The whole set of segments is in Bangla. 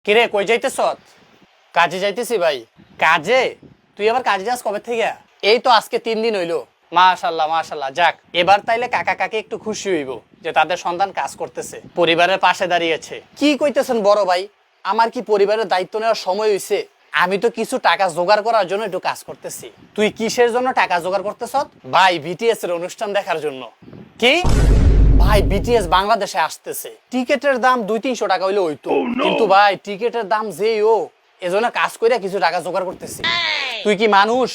কিরে কই যাইতেছ? কাজে যাইতেছি ভাই। কাজে? তুই আবার কাজে যাস কবে থেকে? এই তো আজকে 3 দিন হইলো। মাশাল্লাহ মাশাল্লাহ, যাক এবার তাইলে কাকা কাকি একটু খুশি হইব যে তাদের সন্তান কাজ করতেছে, পরিবারের পাশে দাঁড়িয়েছে। কি কইতেছেন বড় ভাই? আমার কি পরিবারের দায়িত্ব নেওয়ার সময় হইছে? আমি তো কিছু টাকা জোগাড় করার জন্য একটু কাজ করতেছি। তুই কিসের জন্য টাকা জোগাড় করতেছ? ভাই বিটিএস এর অনুষ্ঠান দেখার জন্য। কি ভাই, বিটিএস বাংলাদেশে আসতেছে, টিকেটের দাম 200-300 টাকা হইলে হইতো, কিন্তু ভাই টিকেটের দাম যেই ও, এজন্য কাজ কইরা কিছু টাকা জোগাড় করতেছি। তুই কি মানুষ?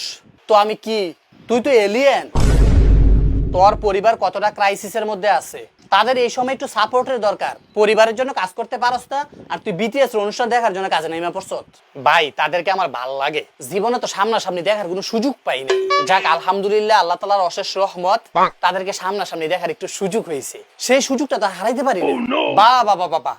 তো আমি কি? তুই তো এলিয়েন। তোর পরিবার কতটা ক্রাইসিসের মধ্যে আছে, তাদের এই সময় একটু সাপোর্টের দরকার। পরিবারের জন্য কাজ করতে পারস না, আর তুই বিটিএস অনুষ্ঠান দেখার জন্য কাজে নেমে পড়ছ। ভাই তাদেরকে আমার ভাল লাগে, জীবনে তো সামনাসামনি দেখার কোনো সুযোগ পাই না। যাক আলহামদুলিল্লাহ, আল্লাহ তাআলার অশেষ রহমত, তাদেরকে সামনাসামনি দেখার একটু সুযোগ হয়েছে। সেই সুযোগটা তো হারাইতে পারি না। বাবা বাবা বাবা,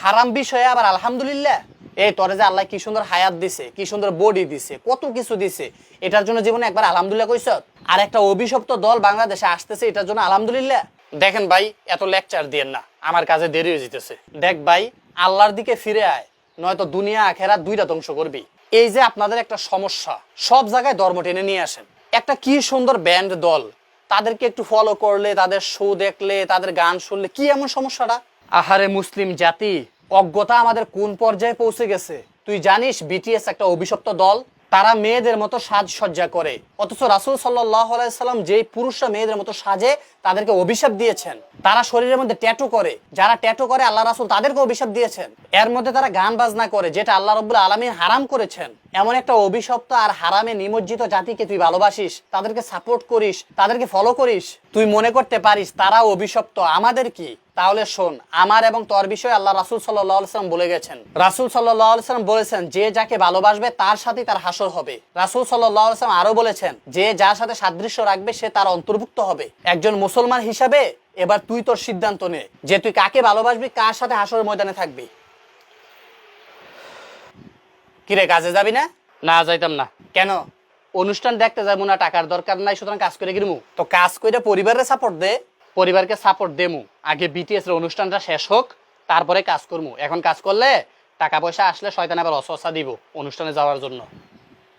হারাম বিষয়ে আবার আলহামদুলিল্লাহ। এই তোরে যে আল্লাহ কি সুন্দর হায়াত দিছে, কি সুন্দর বডি দিছে, কত কিছু দিছে, এটার জন্য জীবনে একবার আলহামদুলিল্লাহ কইছ? আর একটা অভিশপ্ত দল বাংলাদেশে আসতেছে, এটার জন্য আলহামদুলিল্লাহ। দেখেন ভাই, এত লেকচার দিয়েন না, আমার কাজে দেরি হয়ে যেতেছে। দেখ ভাই, আল্লাহর দিকে ফিরে আয়, নয়তো দুনিয়া আখেরাত দুইটা ধ্বংস করবি। এই যে আপনাদের একটা সমস্যা, সব জায়গায় ধর্ম টেনে নিয়ে আসেন। একটা কি সুন্দর ব্যান্ড দল, তাদেরকে একটু ফলো করলে, তাদের শো দেখলে, তাদের গান শুনলে কি এমন সমস্যাটা? আহারে মুসলিম জাতি, অজ্ঞতা আমাদের কোন পর্যায়ে পৌঁছে গেছে তুই জানিস? বিটিএস একটা অভিশপ্ত দল, তারা মেয়েদের মতো সাজসজ্জা করে, অথচ রাসূল সাল্লাল্লাহু আলাইহি সাল্লাম যেই পুরুষরা মেয়েদের মতো সাজে তাদেরকে অভিশাপ দিয়েছেন। তারা শরীরের মধ্যে ট্যাটু করে, যারা ট্যাটু করে আল্লাহ রাসূল তাদেরকে অভিশাপ দিয়েছেন। এর মধ্যে তারা গান বাজনা করে, যেটা আল্লাহ রাব্বুল আলামিন হারাম করেছেন। এমন একটা অভিশপ্ত আর হারামে নিমজ্জিত জাতিকে তুই ভালোবাসিস, তাদেরকে সাপোর্ট করিস, তাদেরকে ফলো করিস। তুই মনে করতে পারিস তারা অভিশপ্ত, আমাদের কি? তাহলে শোন, আমার এবং তোর বিষয়ে আল্লাহ রাসূল সাল্লাল্লাহু আলাইহি সাল্লাম বলে গেছেন। রাসূল সাল্লাল্লাহু আলাইহি সাল্লাম বলেছেন, যে যাকে ভালোবাসবে তার সাথেই তার হাসর হবে। রাসূল সাল্লাল্লাহু আলাইহি সাল্লাম আরো বলেছেন, যে যার সাথে সাদৃশ্য রাখবে সে তার অন্তর্ভুক্ত হবে। একজন মুসলমান হিসাবে এবার তুই তোর সিদ্ধান্ত নে যে তুই কাকে ভালোবাসবি, কার সাথে হাসরের ময়দানে থাকবি। কিরে কাজে যাবি না? না যাইতাম না। কেন? অনুষ্ঠান দেখতে যাবো না, টাকার দরকার নাই, সুতরাং কাজ করে গিরমু। তো কাজ করে পরিবারের সাপোর্ট দে। পরিবারকে সাপোর্ট দেমু, আগে বিটিএস এর অনুষ্ঠানটা শেষ হোক, তারপরে কাজ করমু। এখন কাজ করলে টাকা পয়সা আসলে শয়তান আবার অসহসা দিব অনুষ্ঠানে যাওয়ার জন্য।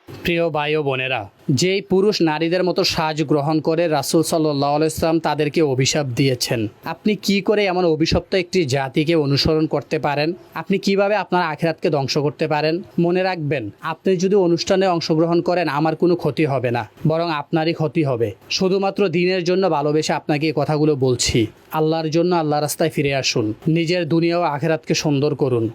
প্রিয় ভাই ও বোনেরা, যেই পুরুষ নারীদের মতো সাজ গ্রহণ করে রাসূল সাল্লাল্লাহু আলাইহি ওয়াসাল্লাম তাদেরকে অভিশাপ দিয়েছেন, আপনি কি করে এমন অভিশপ্ত একটি জাতিকে অনুসরণ করতে পারেন? আপনি কিভাবে আপনার আখিরাতকে ধ্বংস করতে পারেন? মনে রাখবেন, আপনি যদি অনুষ্ঠানে অংশগ্রহণ করেন আমার কোনো ক্ষতি হবে না, বরং আপনারই ক্ষতি হবে। শুধুমাত্র দিনের জন্য ভালোবেসে আপনাকে এই কথাগুলো বলছি। আল্লাহর জন্য আল্লাহ রাস্তায় ফিরে আসুন, নিজের দুনিয়া ও আখিরাতকে সুন্দর করুন।